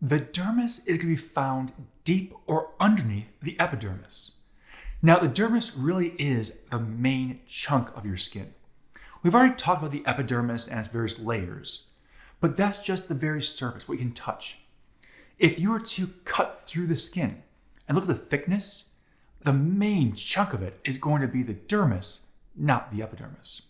The dermis is going to be found deep or underneath the epidermis. Now, the dermis really is the main chunk of your skin. We've already talked about the epidermis and its various layers, but that's just the very surface, what you can touch. If you were to cut through the skin and look at the thickness, the main chunk of it is going to be the dermis, not the epidermis.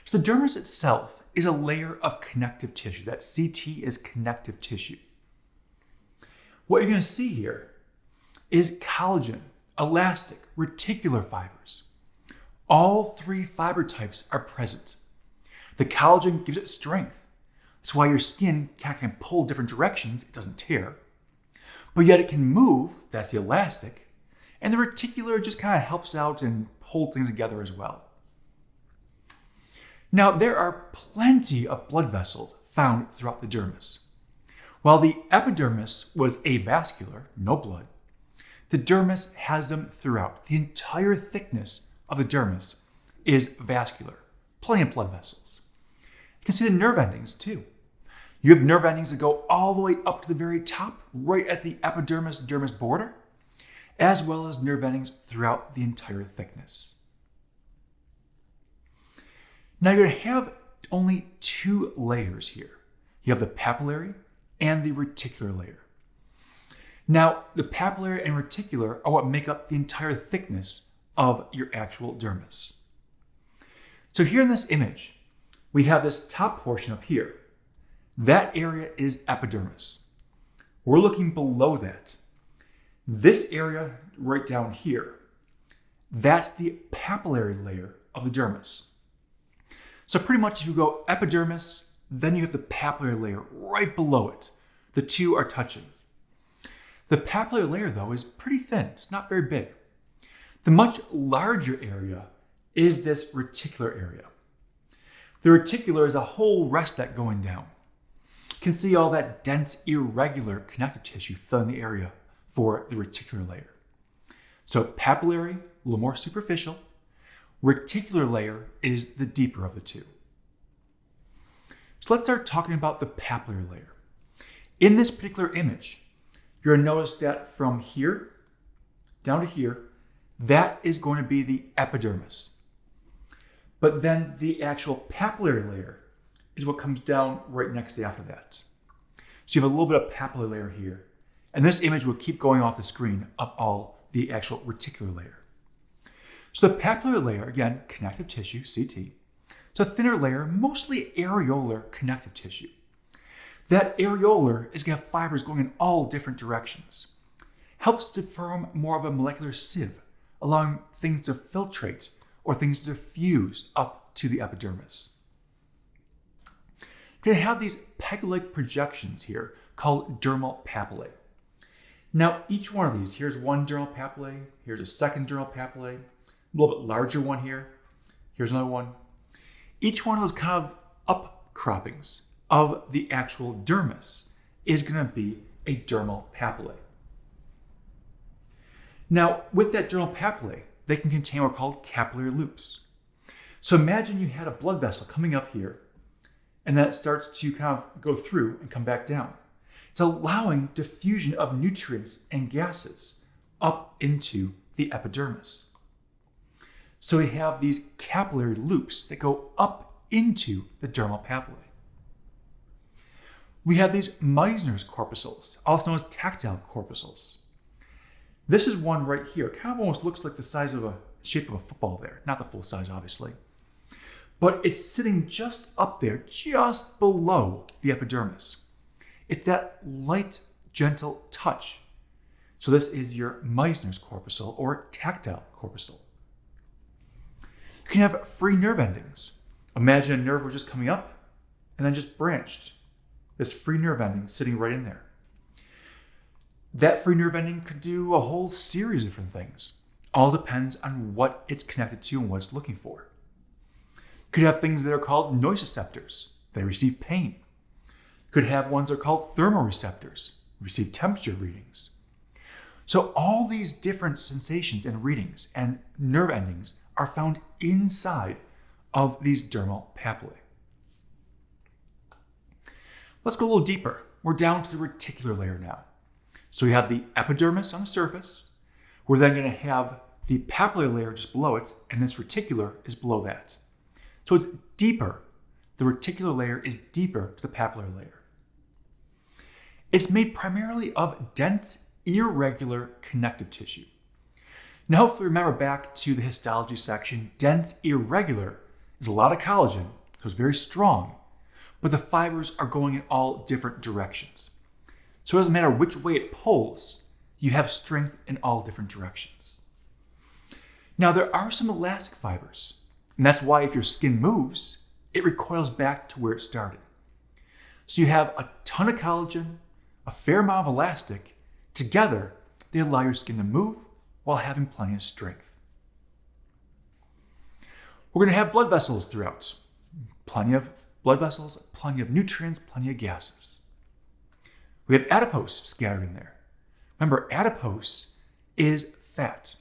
So the dermis itself is a layer of connective tissue. That CT is connective tissue. What you're going to see here is collagen, elastic, reticular fibers. All three fiber types are present. The collagen gives it strength. That's why your skin can pull different directions. It doesn't tear. But yet it can move. That's the elastic. And the reticular just kind of helps out and hold things together as well. Now, there are plenty of blood vessels found throughout the dermis. While the epidermis was avascular, no blood, the dermis has them throughout. The entire thickness of the dermis is vascular, plenty of blood vessels. You can see the nerve endings too. You have nerve endings that go all the way up to the very top, right at the epidermis-dermis border, as well as nerve endings throughout the entire thickness. Now you're going to have only two layers here. You have the papillary and the reticular layer. Now, the papillary and reticular are what make up the entire thickness of your actual dermis. So here in this image, we have this top portion up here. That area is epidermis. We're looking below that. This area right down here, that's the papillary layer of the dermis. So pretty much if you go epidermis, then you have the papillary layer right below it. The two are touching. The papillary layer, though, is pretty thin. It's not very big. The much larger area is this reticular area. The reticular is a whole rest of that going down. You can see all that dense, irregular connective tissue filling the area for the reticular layer. So papillary, a little more superficial. Reticular layer is the deeper of the two. So let's start talking about the papillary layer. In this particular image, you're going to notice that from here down to here, that is going to be the epidermis. But then the actual papillary layer is what comes down right next to after that. So you have a little bit of papillary layer here. And this image will keep going off the screen of all the actual reticular layer. So the papillary layer, again, connective tissue, CT. It's a thinner layer, mostly areolar connective tissue. That areolar is going to have fibers going in all different directions. Helps to form more of a molecular sieve, allowing things to filtrate or things to diffuse up to the epidermis. You're going to have these peg-like projections here called dermal papillae. Now, each one of these, here's one dermal papillae, here's a second dermal papillae, a little bit larger one here, here's another one. Each one of those kind of upcroppings of the actual dermis is going to be a dermal papillae. Now, with that dermal papillae, they can contain what are called capillary loops. So imagine you had a blood vessel coming up here, and then it starts to kind of go through and come back down. It's allowing diffusion of nutrients and gases up into the epidermis. So we have these capillary loops that go up into the dermal papillae. We have these Meissner's corpuscles, also known as tactile corpuscles. This is one right here. Kind of almost looks like the size of shape of a football there. Not the full size, obviously. But it's sitting just up there, just below the epidermis. It's that light, gentle touch. So this is your Meissner's corpuscle or tactile corpuscle. You can have free nerve endings. Imagine a nerve was just coming up and then just branched. This free nerve ending sitting right in there. That free nerve ending could do a whole series of different things. All depends on what it's connected to and what it's looking for. You could have things that are called nociceptors. They receive pain. You could have ones that are called thermoreceptors. Receive temperature readings. So all these different sensations and readings and nerve endings are found inside of these dermal papillae. Let's go a little deeper. we're down to the reticular layer now. So we have the epidermis on the surface. We're then going to have the papillary layer just below it, and this reticular is below that. So it's deeper. The reticular layer is deeper to the papillary layer. It's made primarily of dense, irregular connective tissue. Now, hopefully remember back to the histology section, dense, irregular is a lot of collagen, so it's very strong, but the fibers are going in all different directions. So it doesn't matter which way it pulls, you have strength in all different directions. Now, there are some elastic fibers, and that's why if your skin moves, it recoils back to where it started. So you have a ton of collagen, a fair amount of elastic. Together, they allow your skin to move while having plenty of strength. We're going to have blood vessels throughout. Plenty of blood vessels, plenty of nutrients, plenty of gases. We have adipose scattered in there. Remember, adipose is fat.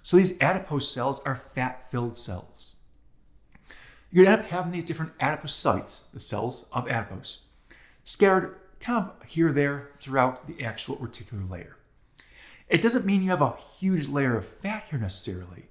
So these adipose cells are fat-filled cells. You're going to end up having these different adipocytes, the cells of adipose, scattered kind of here or there throughout the actual reticular layer. It doesn't mean you have a huge layer of fat here necessarily,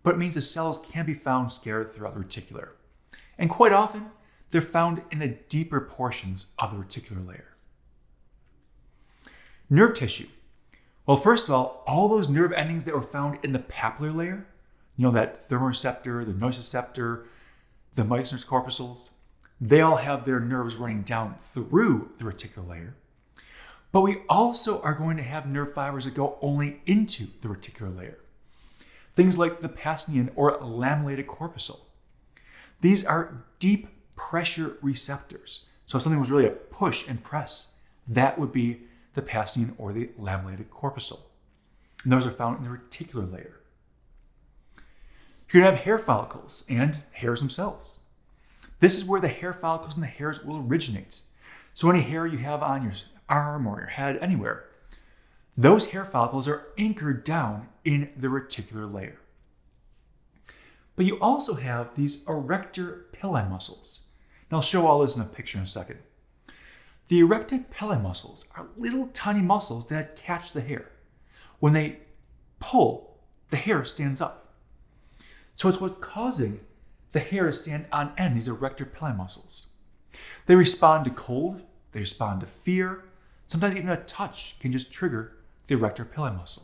but it means the cells can be found scattered throughout the reticular. And quite often, they're found in the deeper portions of the reticular layer. Nerve tissue. Well, first of all those nerve endings that were found in the papillary layer, that thermoreceptor, the nociceptor, the myocin corpuscles, they all have their nerves running down through the reticular layer. But we also are going to have nerve fibers that go only into the reticular layer. Things like the Pacinian or lamellated corpuscle. These are deep pressure receptors. So if something was really a push and press, that would be the Pacinian or the lamellated corpuscle. And those are found in the reticular layer. You're going to have hair follicles and hairs themselves. This is where the hair follicles and the hairs will originate. So any hair you have on your arm or your head, anywhere, those hair follicles are anchored down in the reticular layer. But you also have these erector pili muscles. And I'll show all this in a picture in a second. The erector pili muscles are little tiny muscles that attach the hair. When they pull, the hair stands up. So it's what's causing the hair to stand on end, these erector pili muscles. They respond to cold, they respond to fear. Sometimes even a touch can just trigger the erector pili muscle.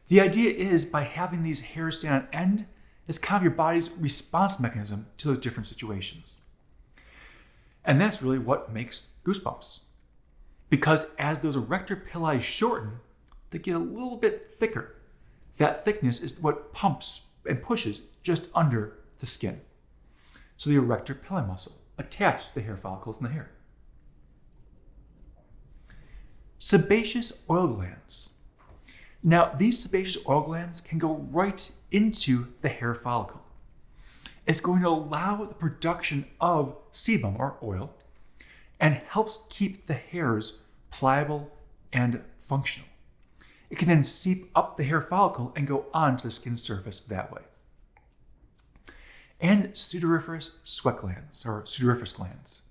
The idea is by having these hairs stand on end, it's kind of your body's response mechanism to those different situations. And that's really what makes goosebumps. Because as those erector pili shorten, they get a little bit thicker. That thickness is what pumps and pushes just under the skin. So the erector pili muscle attached to the hair follicles in the hair. Sebaceous oil glands. Now, these sebaceous oil glands can go right into the hair follicle. It's going to allow the production of sebum or oil and helps keep the hairs pliable and functional. It can then seep up the hair follicle and go onto the skin surface that way. And sudoriferous sweat glands or sudoriferous glands.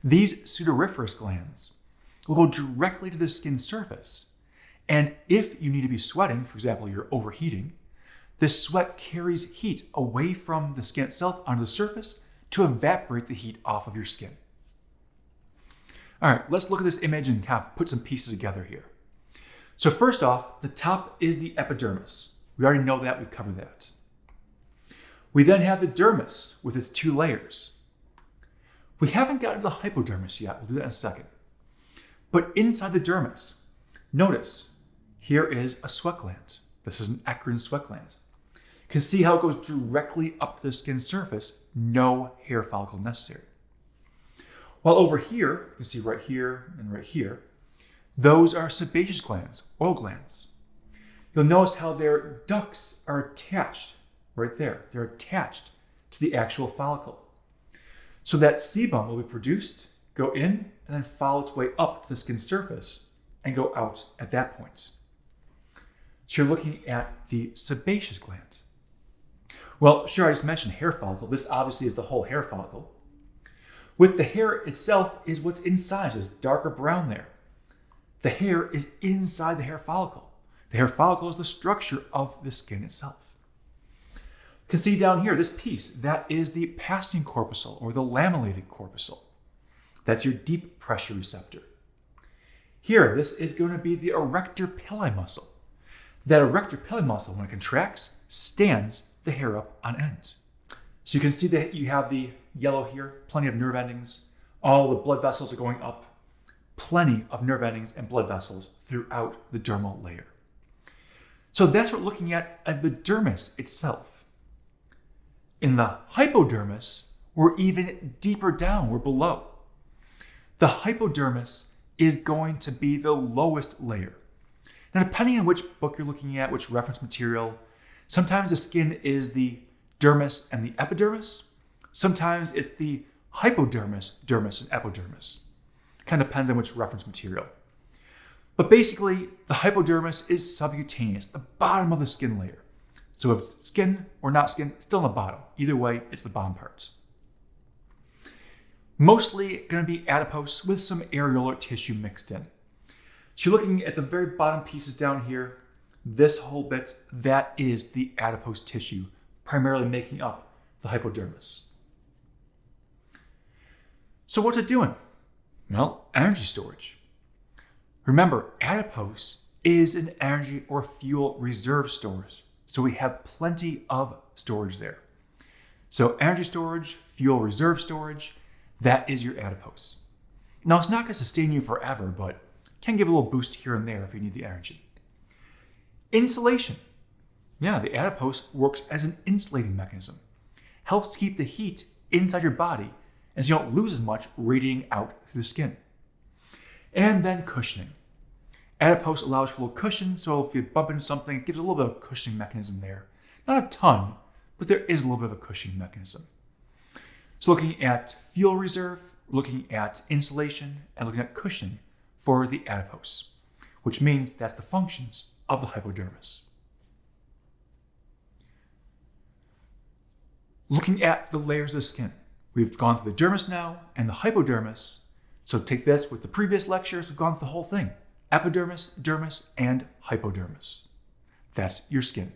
These sudoriferous glands will go directly to the skin surface. And if you need to be sweating, for example, you're overheating, this sweat carries heat away from the skin itself onto the surface to evaporate the heat off of your skin. All right, let's look at this image and kind of put some pieces together here. So first off, the top is the epidermis. We already know that, we've covered that. We then have the dermis with its two layers. We haven't gotten to the hypodermis yet, we'll do that in a second. But inside the dermis, notice, here is a sweat gland. This is an eccrine sweat gland. You can see how it goes directly up to the skin surface, no hair follicle necessary. While over here, you can see right here and right here, those are sebaceous glands, oil glands. You'll notice how their ducts are attached right there. They're attached to the actual follicle. So that sebum will be produced, go in, and then follow its way up to the skin surface and go out at that point. So you're looking at the sebaceous gland. Well, sure, I just mentioned hair follicle. This obviously is the whole hair follicle. With the hair itself is what's inside, it's darker brown there. The hair is inside the hair follicle. The hair follicle is the structure of the skin itself. You can see down here, this piece, that is the passing corpuscle or the lamellated corpuscle. That's your deep pressure receptor. Here, this is going to be the erector pili muscle. That erector pili muscle, when it contracts, stands the hair up on end. So you can see that you have the yellow here, plenty of nerve endings. All the blood vessels are going up. Plenty of nerve endings and blood vessels throughout the dermal layer. So that's what we're looking at the dermis itself. In the hypodermis, we're even deeper down, we're below. The hypodermis is going to be the lowest layer. Now, depending on which book you're looking at, which reference material, sometimes the skin is the dermis and the epidermis. Sometimes it's the hypodermis, dermis, and epidermis. Kind of depends on which reference material. But basically, the hypodermis is subcutaneous, the bottom of the skin layer. So if it's skin or not skin, it's still on the bottom. Either way, it's the bottom part. Mostly going to be adipose with some areolar tissue mixed in. So you're looking at the very bottom pieces down here. This whole bit, that is the adipose tissue, primarily making up the hypodermis. So what's it doing? Well, energy storage. Remember, adipose is an energy or fuel reserve storage. So we have plenty of storage there. So energy storage, fuel reserve storage, that is your adipose. Now, it's not going to sustain you forever, but can give a little boost here and there if you need the energy. Insulation. Yeah, the adipose works as an insulating mechanism. Helps keep the heat inside your body and so you don't lose as much radiating out through the skin. And then cushioning. Adipose allows for a little cushion, so if you bump into something, it gives a little bit of a cushioning mechanism there. Not a ton, but there is a little bit of a cushioning mechanism. So looking at fuel reserve, looking at insulation, and looking at cushioning for the adipose, which means that's the functions of the hypodermis. Looking at the layers of the skin. We've gone through the dermis now and the hypodermis. So take this with the previous lectures, we've gone through the whole thing. Epidermis, dermis, and hypodermis. That's your skin.